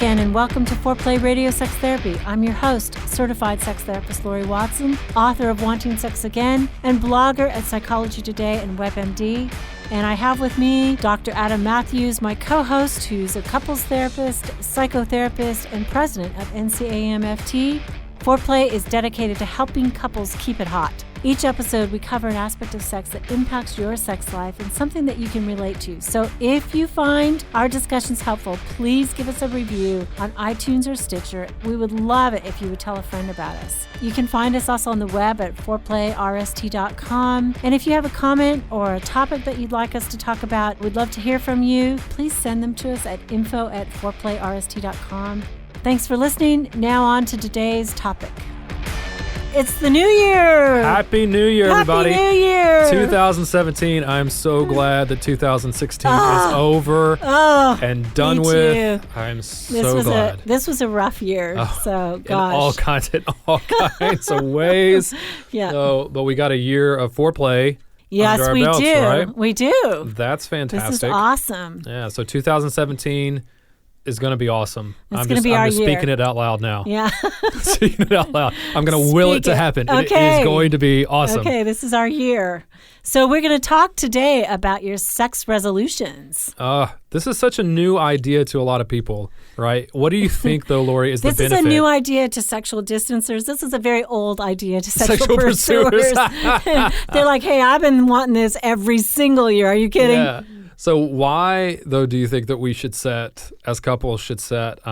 again, and welcome to Foreplay Radio Sex Therapy. I'm your host, certified sex therapist Laurie Watson, author of Wanting Sex Again, and blogger at Psychology Today and WebMD. And I have with me Dr. Adam Mathews, my co-host, who's a couples therapist, psychotherapist, and president of NCAMFT. Foreplay is dedicated to helping couples keep it hot. Each episode, we cover an aspect of sex that impacts your sex life and something that you can relate to. So if you find our discussions helpful, please give us a review on iTunes or Stitcher. We would love it if you would tell a friend about us. You can find us also on the web at foreplayrst.com. And if you have a comment or a topic that you'd like us to talk about, we'd love to hear from you. Please send them to us at info@foreplayrst.com. Thanks for listening. Now on to today's topic. It's the new year. Happy New Year, everybody. Happy New Year. 2017. I'm so glad that 2016 is over and done with. Too. I'm so glad. This was a rough year. So, gosh. In all kinds of ways. Yeah. So, but we got a year of foreplay. Yes, under our we belts, do. Right? We do. That's fantastic. This is awesome. Yeah. So 2017 is going to be awesome. It's going to be our year. I'm speaking it out loud now. Yeah. Speaking it out loud. I'm going to will it to happen. Okay. It is going to be awesome. Okay, this is our year. So we're going to talk today about your sex resolutions. This is such a new idea to a lot of people, right? What do you think, though, Laurie, is the benefit? This is a new idea to sexual distancers. This is a very old idea to sexual pursuers. They're like, hey, I've been wanting this every single year. Are you kidding? Yeah. So why, though, do you think that we should set, as couples, should set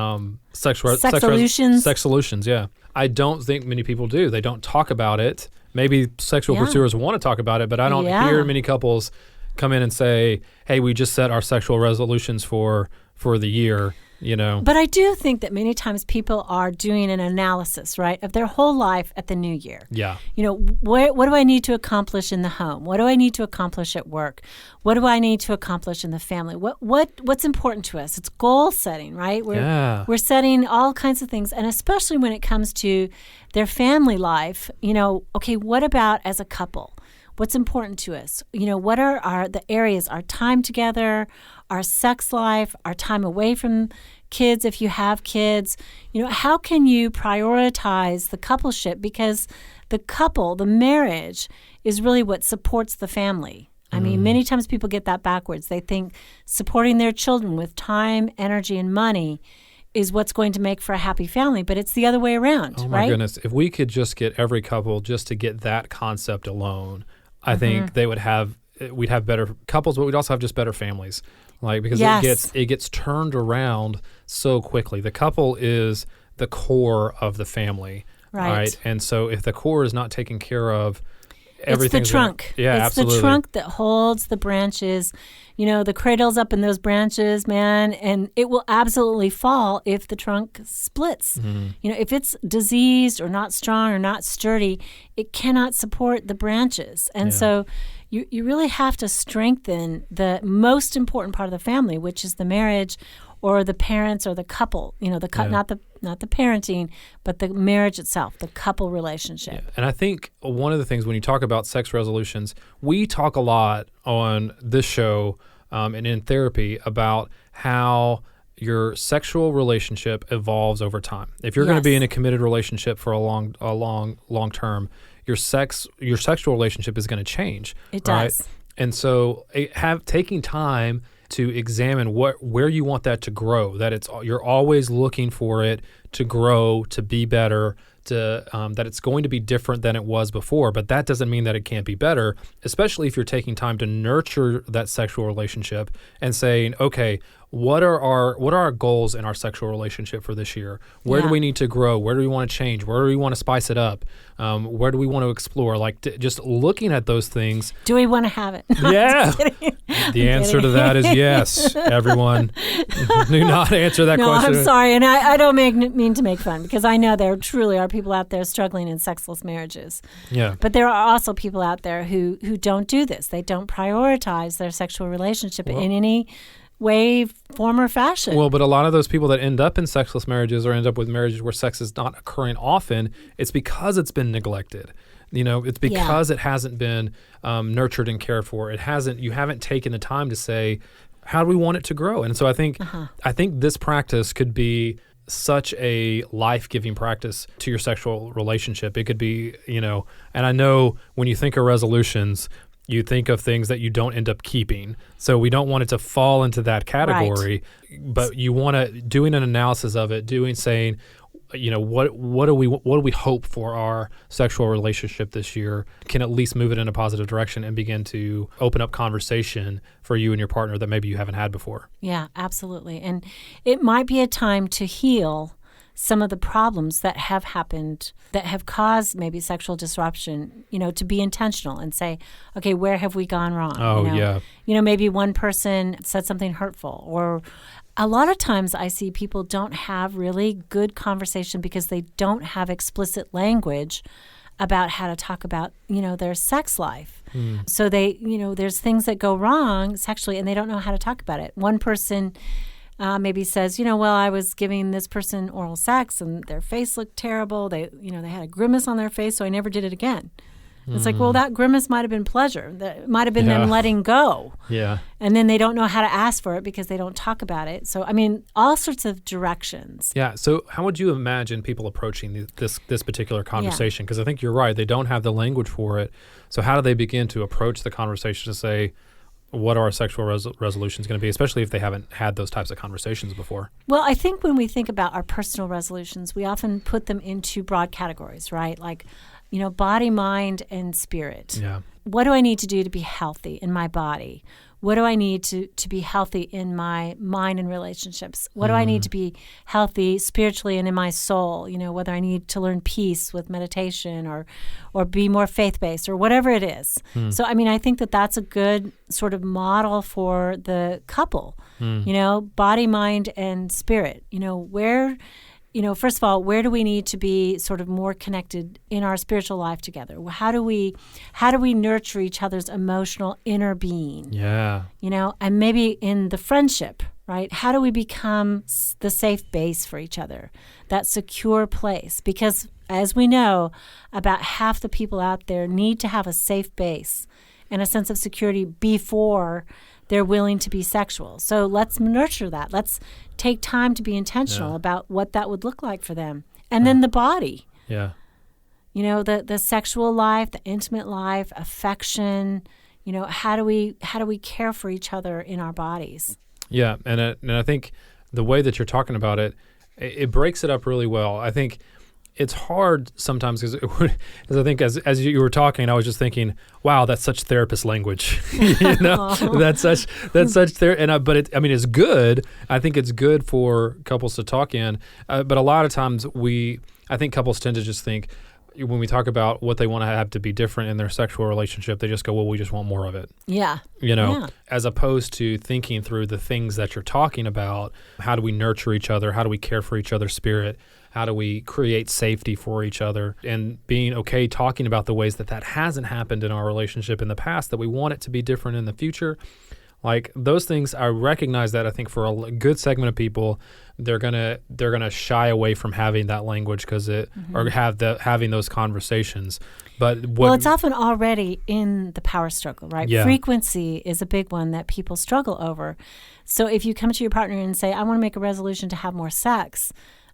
sexolutions? Yeah. I don't think many people do. They don't talk about it. Maybe sexual pursuers want to talk about it, but I don't hear many couples come in and say, hey, we just set our sexual resolutions for the year. You know. But I do think that many times people are doing an analysis, right, of their whole life at the new year. Yeah. You know, what do I need to accomplish in the home? What do I need to accomplish at work? What do I need to accomplish in the family? What's important to us? It's goal setting, right? We're setting all kinds of things, and especially when it comes to their family life, you know, okay, what about as a couple? What's important to us? You know, what are the areas, our time together, our sex life, our time away from kids if you have kids? You know, how can you prioritize the coupleship? Because the marriage is really what supports the family. I mean, many times people get that backwards. They think supporting their children with time, energy, and money is what's going to make for a happy family, but it's the other way around, right? Oh, my goodness. If we could just get every couple just to get that concept alone, I think we'd have better couples, but we'd also have just better families. Like, because it gets turned around so quickly. The couple is the core of the family, right? And so if the core is not taken care of, everything's it's the trunk. It's absolutely. The trunk that holds the branches. You know, the cradle's up in those branches, man, and it will absolutely fall if the trunk splits. Mm-hmm. You know, if it's diseased or not strong or not sturdy, it cannot support the branches. And so you really have to strengthen the most important part of the family, which is the marriage or the parents or the couple. You know, not the parenting, but the marriage itself, the couple relationship. Yeah. And I think one of the things when you talk about sex resolutions, we talk a lot on this show and in therapy about how your sexual relationship evolves over time. If you're going to be in a committed relationship for a long term, your sexual relationship is going to change. It right? does. And so taking time to examine where you want that to grow, that you're always looking for it to grow, to be better, that it's going to be different than it was before, but that doesn't mean that it can't be better, especially if you're taking time to nurture that sexual relationship and saying, okay, what are our goals in our sexual relationship for this year? Where do we need to grow? Where do we want to change? Where do we want to spice it up? Where do we want to explore? Like just looking at those things. Do we want to have it? Yeah. The answer to that is yes. Everyone, do not answer that question. No, I'm sorry. And I don't mean to make fun, because I know there truly are people out there struggling in sexless marriages. Yeah. But there are also people out there who don't do this. They don't prioritize their sexual relationship in any way, form, or fashion. Well, but a lot of those people that end up in sexless marriages or end up with marriages where sex is not occurring often, it's because it's been neglected. You know, it's because it hasn't been nurtured and cared for. You haven't taken the time to say, how do we want it to grow? And so I think this practice could be such a life-giving practice to your sexual relationship. It could be, and I know when you think of resolutions, you think of things that you don't end up keeping. So we don't want it to fall into that category, but you want to doing an analysis of it, saying, what do we hope for our sexual relationship this year, can at least move it in a positive direction and begin to open up conversation for you and your partner that maybe you haven't had before. Yeah, absolutely. And it might be a time to heal some of the problems that have happened that have caused maybe sexual disruption, to be intentional and say, okay, where have we gone wrong? Yeah. Maybe one person said something hurtful, or a lot of times I see people don't have really good conversation because they don't have explicit language about how to talk about, their sex life. So they, there's things that go wrong sexually and they don't know how to talk about it. One person maybe says, well, I was giving this person oral sex and their face looked terrible. They had a grimace on their face, so I never did it again. It's like, well, that grimace might have been pleasure. That might have been them letting go. Yeah. And then they don't know how to ask for it because they don't talk about it. So, all sorts of directions. Yeah. So how would you imagine people approaching this particular conversation? Because I think you're right. They don't have the language for it. So how do they begin to approach the conversation to say, what are our sexual resolutions going to be, especially if they haven't had those types of conversations before? Well, I think when we think about our personal resolutions, we often put them into broad categories, right? Like, body, mind, and spirit. Yeah. What do I need to do to be healthy in my body? What do I need to be healthy in my mind and relationships? What do I need to be healthy spiritually and in my soul? Whether I need to learn peace with meditation or be more faith-based or whatever it is. So, I think that that's a good sort of model for the couple, body, mind, and spirit. Where... first of all, where do we need to be sort of more connected in our spiritual life together? How do we nurture each other's emotional inner being? Yeah. And maybe in the friendship, right? How do we become the safe base for each other, that secure place? Because as we know, about half the people out there need to have a safe base and a sense of security before they're willing to be sexual. So let's nurture that. Let's take time to be intentional about what that would look like for them. And then the body. Yeah. The sexual life, the intimate life, affection, how do we care for each other in our bodies? Yeah, and I think the way that you're talking about it, it breaks it up really well. I think it's hard sometimes because I think as you were talking, I was just thinking, wow, that's such therapist language. That's such but it's good. I think it's good for couples to talk in. But a lot of times I think couples tend to just think when we talk about what they want to have to be different in their sexual relationship, they just go, well, we just want more of it. Yeah. As opposed to thinking through the things that you're talking about. How do we nurture each other? How do we care for each other's spirit? How do we create safety for each other? And being okay talking about the ways that hasn't happened in our relationship in the past, that we want it to be different in the future. Like those things, I recognize that I think for a good segment of people, they're gonna shy away from having that language because or having those conversations. But it's often already in the power struggle, right? Yeah. Frequency is a big one that people struggle over. So if you come to your partner and say, "I want to make a resolution to have more sex,"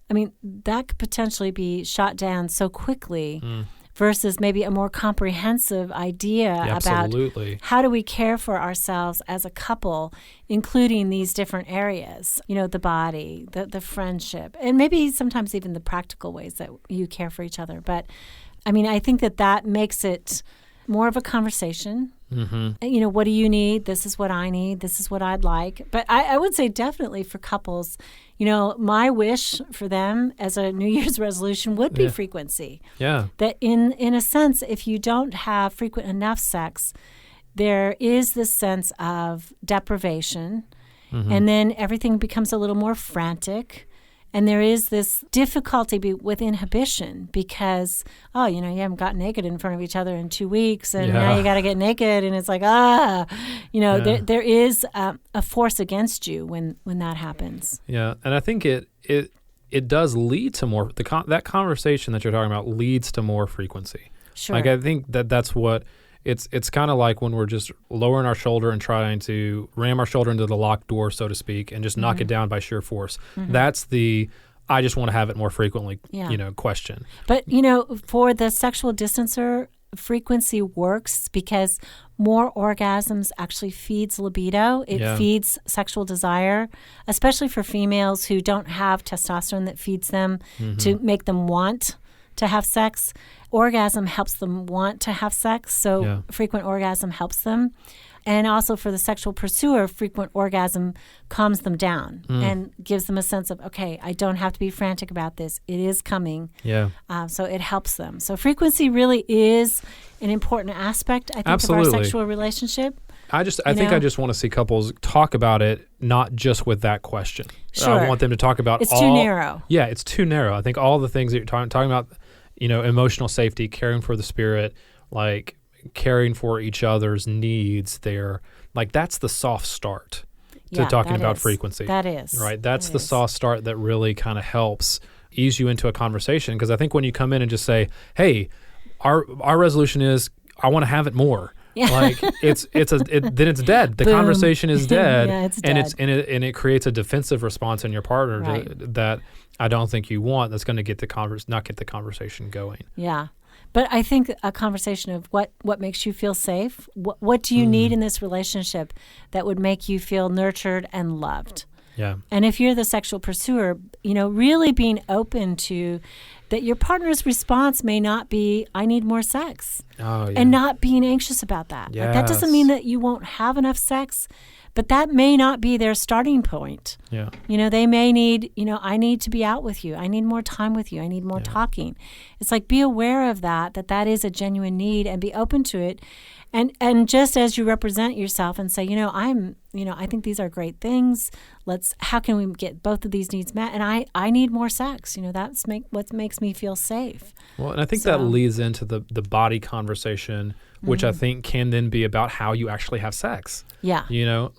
that could potentially be shot down so quickly. Versus maybe a more comprehensive idea about how do we care for ourselves as a couple, including these different areas, the body, the friendship, and maybe sometimes even the practical ways that you care for each other. But, I think that makes it more of a conversation. Mm-hmm. What do you need? This is what I need. This is what I'd like. But I would say definitely for couples, my wish for them as a New Year's resolution would be frequency. Yeah. That in a sense, if you don't have frequent enough sex, there is this sense of deprivation, and then everything becomes a little more frantic. And there is this difficulty with inhibition because, you haven't got naked in front of each other in 2 weeks, and now you got to get naked, and it's like, there is a force against you when that happens. Yeah, and I think it does lead to more. That conversation that you're talking about leads to more frequency. Sure. Like I think that's what it's kind of like when we're just lowering our shoulder and trying to ram our shoulder into the locked door, so to speak, and just knock it down by sheer force. That's the I just want to have it more frequently, question. But, for the sexual distancer, frequency works because more orgasms actually feeds libido. It feeds sexual desire, especially for females who don't have testosterone that feeds them to make them want to have sex. Orgasm helps them want to have sex, so frequent orgasm helps them. And also for the sexual pursuer, frequent orgasm calms them down and gives them a sense of, okay, I don't have to be frantic about this. It is coming. Yeah. So it helps them. So frequency really is an important aspect, I think, of our sexual relationship. I think I just want to see couples talk about it, not just with that question. Sure. I want them to talk about It's too narrow. Yeah, it's too narrow. I think all the things that you're talking about, emotional safety, caring for the spirit, like caring for each other's needs there, like that's the soft start to talking about frequency. That is. Right? That's the soft start that really kind of helps ease you into a conversation. Because I think when you come in and just say, hey, our resolution is I want to have it more. Yeah. Like then it's dead. The conversation is dead. It's dead. And it creates a defensive response in your partner that I don't think you want. That's going to get not get the conversation going. Yeah. But I think a conversation of what makes you feel safe, what do you need in this relationship that would make you feel nurtured and loved? Yeah. And if you're the sexual pursuer, really being open to that your partner's response may not be, I need more sex. Oh, yeah. And not being anxious about that. Yes. Like, that doesn't mean that you won't have enough sex, but that may not be their starting point. Yeah. They may need, I need to be out with you. I need more time with you. I need more talking. It's like, be aware of that is a genuine need and be open to it. And just as you represent yourself and say, I think these are great things. How can we get both of these needs met? And I need more sex. That's what makes me feel safe. Well, and I think that leads into the body conversation, which I think can then be about how you actually have sex. Yeah.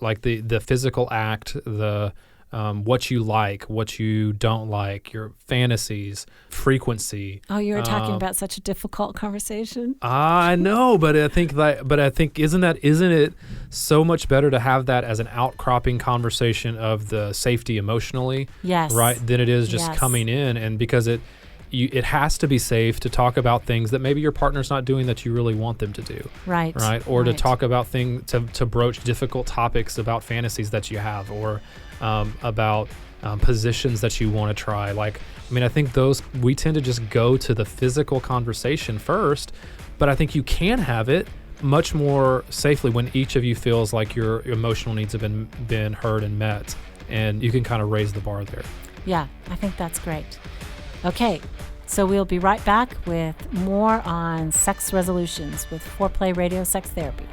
Like the physical act, the what you like, what you don't like, your fantasies, frequency. Oh, you were talking about such a difficult conversation. I know, but I think isn't it so much better to have that as an outcropping conversation of the safety emotionally, yes, right, than it is just coming in, and because it has to be safe to talk about things that maybe your partner's not doing that you really want them to do. Right. Or to talk about things, to broach difficult topics about fantasies that you have, or about positions that you want to try. I think we tend to just go to the physical conversation first, but I think you can have it much more safely when each of you feels like your emotional needs have been heard and met, and you can kind of raise the bar there. Yeah, I think that's great. Okay, so we'll be right back with more on sex resolutions with Foreplay Radio Sex Therapy.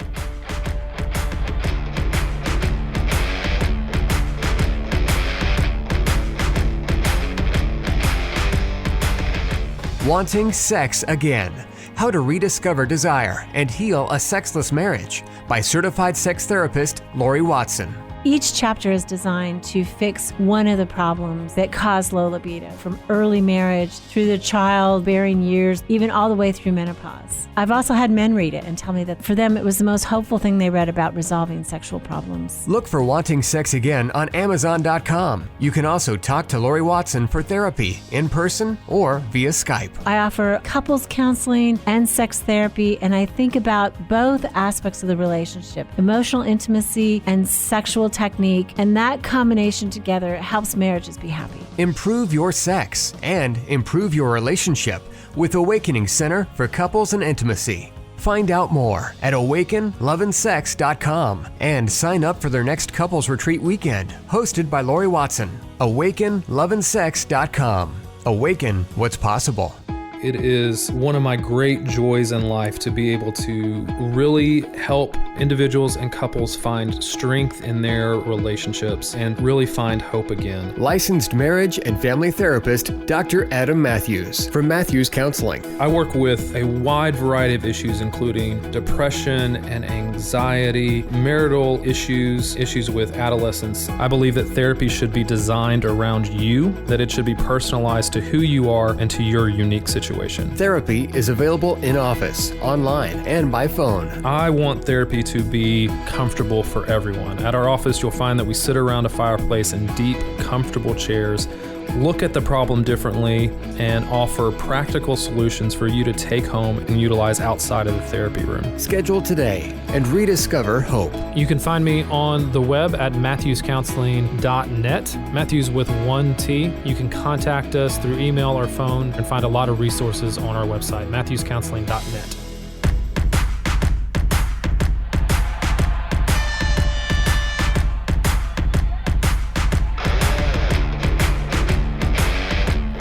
Wanting Sex Again: How to Rediscover Desire and Heal a Sexless Marriage by certified sex therapist Laurie Watson. Each chapter is designed to fix one of the problems that cause low libido, from early marriage through the childbearing years, even all the way through menopause. I've also had men read it and tell me that for them it was the most hopeful thing they read about resolving sexual problems. Look for Wanting Sex Again on Amazon.com. You can also talk to Laurie Watson for therapy in person or via Skype. I offer couples counseling and sex therapy, and I think about both aspects of the relationship, emotional intimacy and sexual technique, and that combination together helps marriages be happy. Improve your sex and improve your relationship with Awakening Center for Couples and Intimacy. Find out more at awakenloveandsex.com and sign up for their next couples retreat weekend, hosted by Laurie Watson. awakenloveandsex.com. Awaken what's possible. It is one of my great joys in life to be able to really help individuals and couples find strength in their relationships and really find hope again. Licensed marriage and family therapist, Dr. Adam Mathews from Mathews Counseling. I work with a wide variety of issues, including depression and anxiety, marital issues, issues with adolescence. I believe that therapy should be designed around you, that it should be personalized to who you are and to your unique situation. Therapy is available in office, online, and by phone. I want therapy to be comfortable for everyone. At our office, you'll find that we sit around a fireplace in deep, comfortable chairs, look at the problem differently, and offer practical solutions for you to take home and utilize outside of the therapy room. Schedule today and rediscover hope. You can find me on the web at mathewscounseling.net, Mathews with 1 T. You can contact us through email or phone and find a lot of resources on our website, mathewscounseling.net.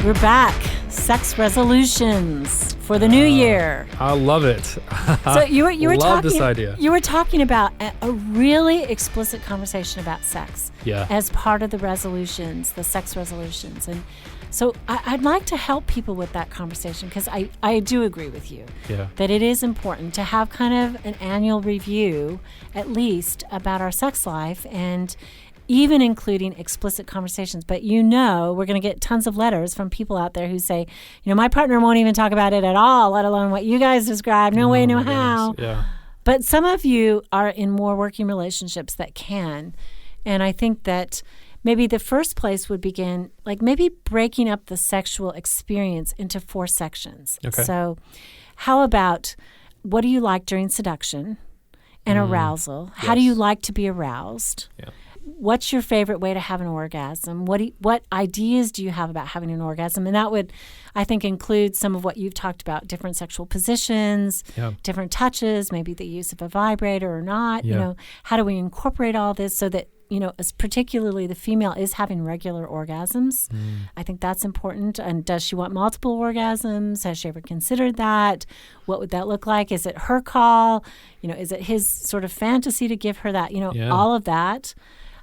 We're back. Sex resolutions for the new year. I love it. So you were love talking this idea. You were talking about a really explicit conversation about sex as part of the resolutions, the sex resolutions. And so I'd like to help people with that conversation because I do agree with you that it is important to have kind of an annual review, at least, about our sex life, and even including explicit conversations. But we're going to get tons of letters from people out there who say, my partner won't even talk about it at all, let alone what you guys described. No way, no how. Yeah. But some of you are in more working relationships that can. And I think that maybe the first place would begin, like maybe breaking up the sexual experience into 4 sections. Okay. So how about, what do you like during seduction and arousal? Yes. How do you like to be aroused? Yeah. What's your favorite way to have an orgasm? What ideas do you have about having an orgasm? And that would, I think, include some of what you've talked about, different sexual positions, different touches, maybe the use of a vibrator or not. How do we incorporate all this so that, as particularly the female is having regular orgasms? I think that's important. And does she want multiple orgasms? Has she ever considered that? What would that look like? Is it her call? Is it his sort of fantasy to give her that? All of that.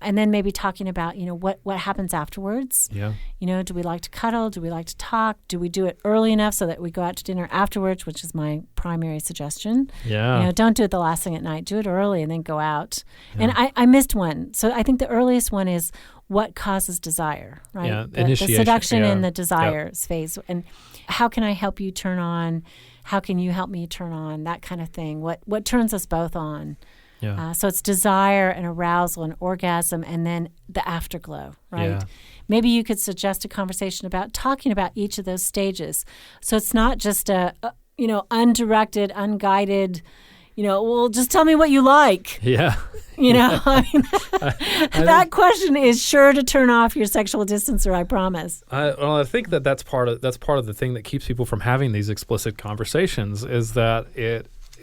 And then maybe talking about, what happens afterwards. Yeah. Do we like to cuddle? Do we like to talk? Do we do it early enough so that we go out to dinner afterwards, which is my primary suggestion. Yeah. Don't do it the last thing at night. Do it early and then go out. Yeah. And I missed one. So I think the earliest one is what causes desire, right? Yeah, the seduction and the desire phase. And how can I help you turn on? How can you help me turn on? That kind of thing. What turns us both on? Yeah. So it's desire and arousal and orgasm, and then the afterglow, right? Yeah. Maybe you could suggest a conversation about talking about each of those stages. So it's not just a undirected, unguided, well, just tell me what you like. Yeah. That question is sure to turn off your sexual distancer, I promise. I think that's part of the thing that keeps people from having these explicit conversations is that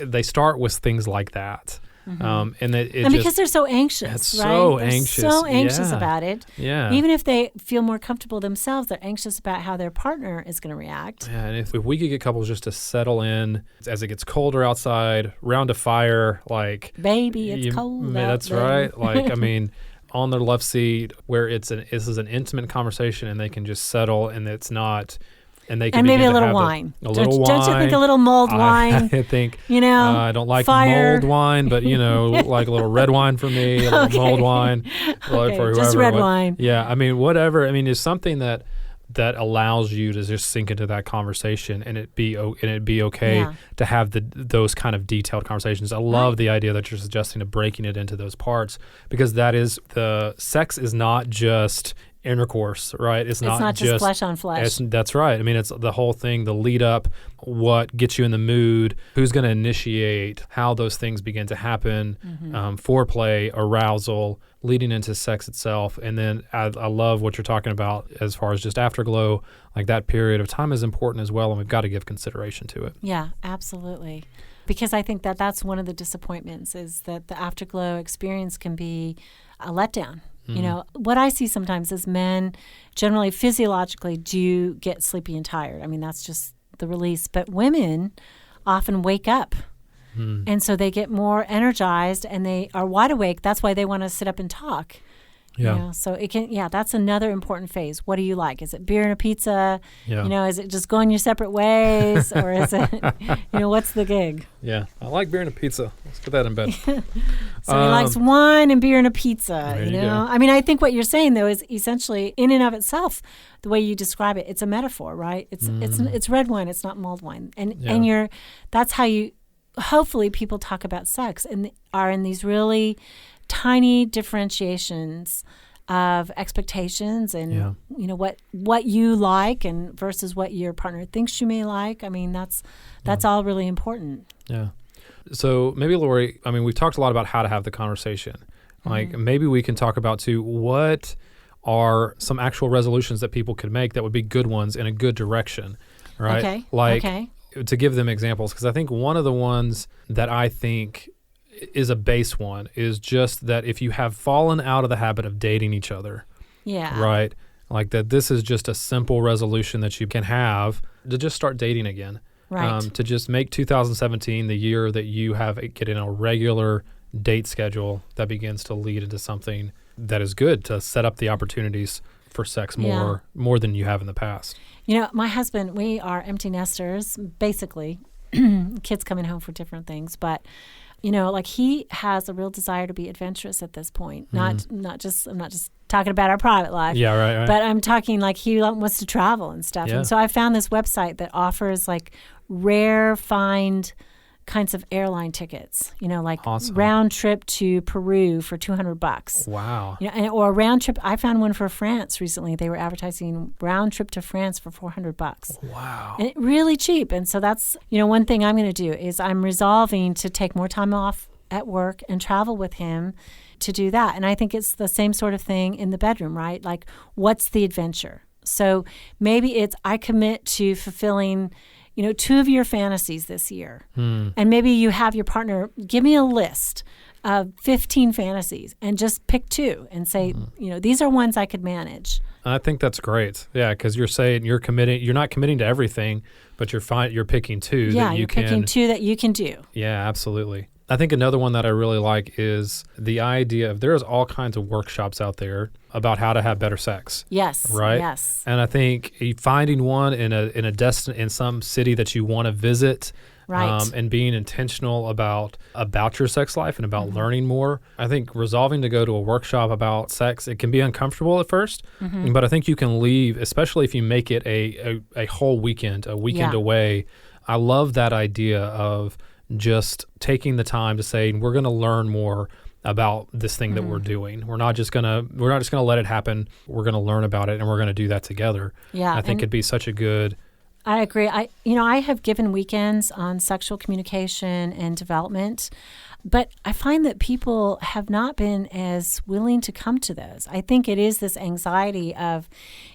they start with things like that. Mm-hmm. And because they're so anxious, right? They're so anxious about it. Yeah. Even if they feel more comfortable themselves, they're anxious about how their partner is going to react. Yeah, and if we could get couples just to settle in as it gets colder outside, round a fire, like baby, it's cold. That's right. Like on their love seat, where this is an intimate conversation, and they can just settle, and it's not. And they can maybe a little wine. Don't you think a little mulled wine? I think I don't like mulled wine, but like a little red wine for me, a little mulled wine for whoever. Just red wine. Yeah, whatever. It's something that allows you to just sink into that conversation and it be okay to have those kind of detailed conversations. I love the idea that you're suggesting of breaking it into those parts, because that is the sex is not just intercourse, right? It's not just flesh on flesh. That's right. It's the whole thing, the lead up, what gets you in the mood, who's going to initiate, how those things begin to happen, foreplay, arousal, leading into sex itself. And then I love what you're talking about as far as just afterglow, like that period of time is important as well, and we've got to give consideration to it. Yeah, absolutely. Because I think that's one of the disappointments is that the afterglow experience can be a letdown. What I see sometimes is men generally physiologically do get sleepy and tired. That's just the release. But women often wake up And so they get more energized and they are wide awake. That's why they want to sit up and talk. Yeah. You know, so it can, that's another important phase. What do you like? Is it beer and a pizza? Yeah. You know, is it just going your separate ways? Or is it, what's the gig? Yeah. I like beer and a pizza. Let's get that in bed. So he likes wine and beer and a pizza, There you you know? go. I mean, I think what you're saying, though, is essentially, in and of itself, the way you describe it, it's a metaphor, right? It's red wine, it's not mulled wine. And that's how you, hopefully people talk about sex and are in these really tiny differentiations of expectations and what you like and versus what your partner thinks you may like. I mean, that's all really important. Yeah. So maybe, Laurie, I mean, we've talked a lot about how to have the conversation. Like maybe we can talk about too, what are some actual resolutions that people could make that would be good ones in a good direction, right? To give them examples, because I think one of the ones that I think is a base one is just that if you have fallen out of the habit of dating each other, right? Like that this is just a simple resolution that you can have to just start dating again. Right. To just make 2017 the year that you get in a regular date schedule that begins to lead into something that is good to set up the opportunities for sex more than you have in the past. You know, my husband, we are empty nesters, basically. Kids coming home for different things, but like he has a real desire to be adventurous at this point. I'm not just talking about our private life. Yeah, right. But I'm talking like he wants to travel and stuff. Yeah. And so I found this website that offers like rare find kinds of airline tickets, like awesome. round trip to Peru for $200. Wow. Or a round trip. I found one for France recently. They were advertising round trip to France for $400. Wow. And really cheap. And so that's, one thing I'm going to do is I'm resolving to take more time off at work and travel with him to do that. And I think it's the same sort of thing in the bedroom, right? Like, what's the adventure? So maybe it's I commit to fulfilling 2 of your fantasies this year. And maybe you have your partner give me a list of 15 fantasies and just pick 2 and say, these are ones I could manage. I think that's great. Yeah, because you're saying you're not committing to everything, but you're picking 2 that you can. Yeah, you're picking 2 that you can do. Yeah, absolutely. I think another one that I really like is the idea of there's all kinds of workshops out there about how to have better sex. Yes. Right? Yes. And I think finding one in some city that you want to visit, right. And being intentional about your sex life and about learning more. I think resolving to go to a workshop about sex, it can be uncomfortable at first, but I think you can leave, especially if you make it a whole weekend, away. I love that idea of just taking the time to say we're going to learn more about this thing that we're doing. We're not just gonna let it happen. We're going to learn about it, and we're going to do that together. Yeah, I think it'd be such a good. I agree. I have given weekends on sexual communication and development, but I find that people have not been as willing to come to those. I think it is this anxiety of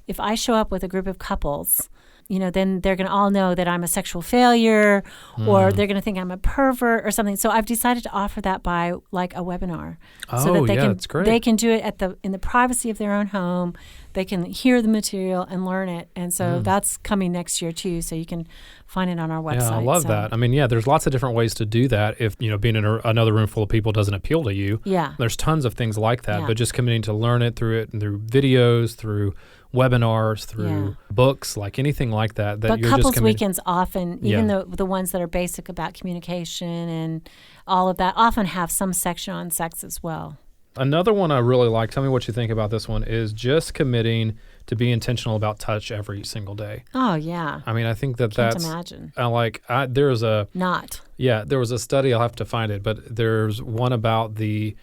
if I show up with a group of couples, then they're going to all know that I'm a sexual failure or they're going to think I'm a pervert or something. So I've decided to offer that by like a webinar. So that that's great. They can do it in the privacy of their own home. They can hear the material and learn it. And so that's coming next year too. So you can find it on our website. Yeah, I love that. I mean, there's lots of different ways to do that. If, being in another room full of people doesn't appeal to you. Yeah. There's tons of things like that, but just committing to learn it through videos, through webinars, through books, like anything like that. But you're couples just weekends often, even the ones that are basic about communication and all of that, often have some section on sex as well. Another one I really like, tell me what you think about this one, is just committing to be intentional about touch every single day. Oh, yeah. I mean, I think Can't that's... imagine. There was a... Not. Yeah, there was a study, I'll have to find it, but there's one about the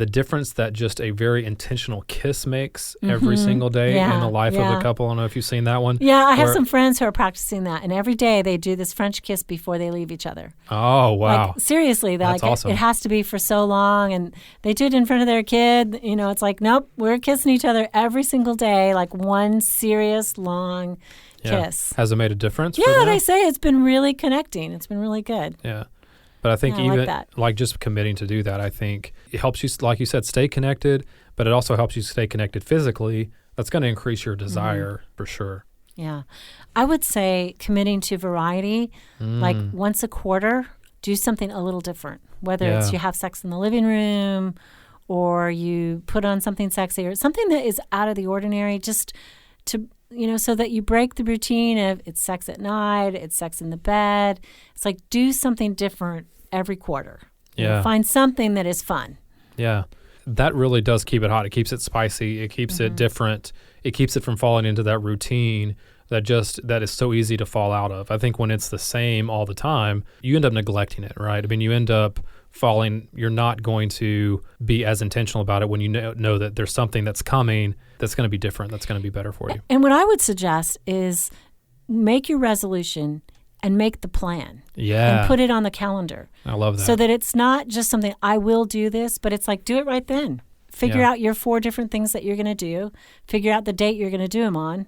difference that just a very intentional kiss makes every single day in the life of the couple. I don't know if you've seen that one. Yeah, I have some friends who are practicing that, and every day they do this French kiss before they leave each other. Oh, wow. Like, seriously, that's awesome. It has to be for so long, and they do it in front of their kid. It's like, nope, we're kissing each other every single day, like one serious, long kiss. Has it made a difference? Yeah, for them? they say it's been really connecting. It's been really good. Yeah. But I think like just committing to do that, I think it helps you, like you said, stay connected, but it also helps you stay connected physically. That's going to increase your desire for sure. Yeah. I would say committing to variety, like once a quarter, do something a little different, whether it's you have sex in the living room or you put on something sexy or something that is out of the ordinary, just to, so that you break the routine of it's sex at night, it's sex in the bed. It's like do something different every quarter. Yeah. Find something that is fun. Yeah. That really does keep it hot. It keeps it spicy. It keeps it different. It keeps it from falling into that routine that is so easy to fall out of. I think when it's the same all the time, you end up neglecting it, right? I mean, you end up you're not going to be as intentional about it when you know that there's something that's coming that's going to be different, that's going to be better for you. And what I would suggest is make your resolution and make the plan. Yeah. And put it on the calendar. I love that. So that it's not just something, I will do this, but it's like, do it right then. Figure out your 4 different things that you're going to do. Figure out the date you're going to do them on.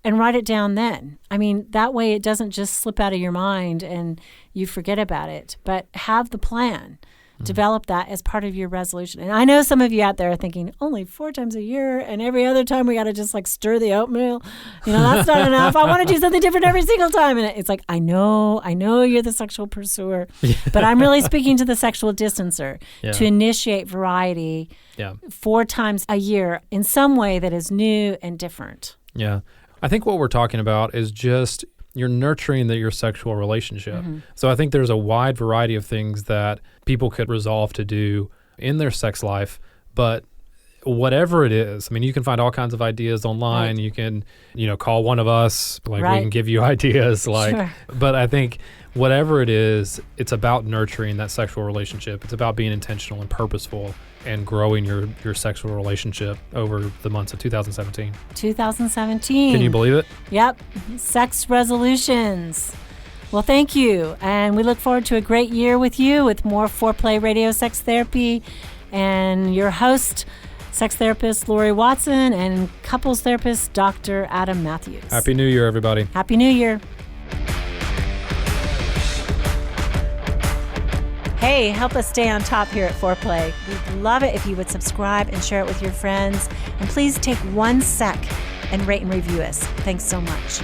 And write it down then. I mean, that way it doesn't just slip out of your mind and you forget about it. But have the plan. Develop that as part of your resolution. And I know some of you out there are thinking, only 4 times a year and every other time we got to just like stir the oatmeal. That's not enough. I want to do something different every single time. And it's like, I know you're the sexual pursuer, but I'm really speaking to the sexual distancer to initiate variety 4 times a year in some way that is new and different. Yeah. I think what we're talking about is just you're nurturing your sexual relationship. So I think there's a wide variety of things that people could resolve to do in their sex life, but whatever it is, I mean, you can find all kinds of ideas online. Right. You can, call one of us, we can give you ideas, but I think whatever it is, it's about nurturing that sexual relationship. It's about being intentional and purposeful and growing your sexual relationship over the months of 2017. 2017. Can you believe it? Yep. Sex resolutions. Well, thank you. And we look forward to a great year with you with more Foreplay Radio Sex Therapy and your host, sex therapist Laurie Watson, and couples therapist Dr. Adam Mathews. Happy New Year, everybody. Happy New Year. Hey, help us stay on top here at Foreplay. We'd love it if you would subscribe and share it with your friends. And please take 1 sec and rate and review us. Thanks so much.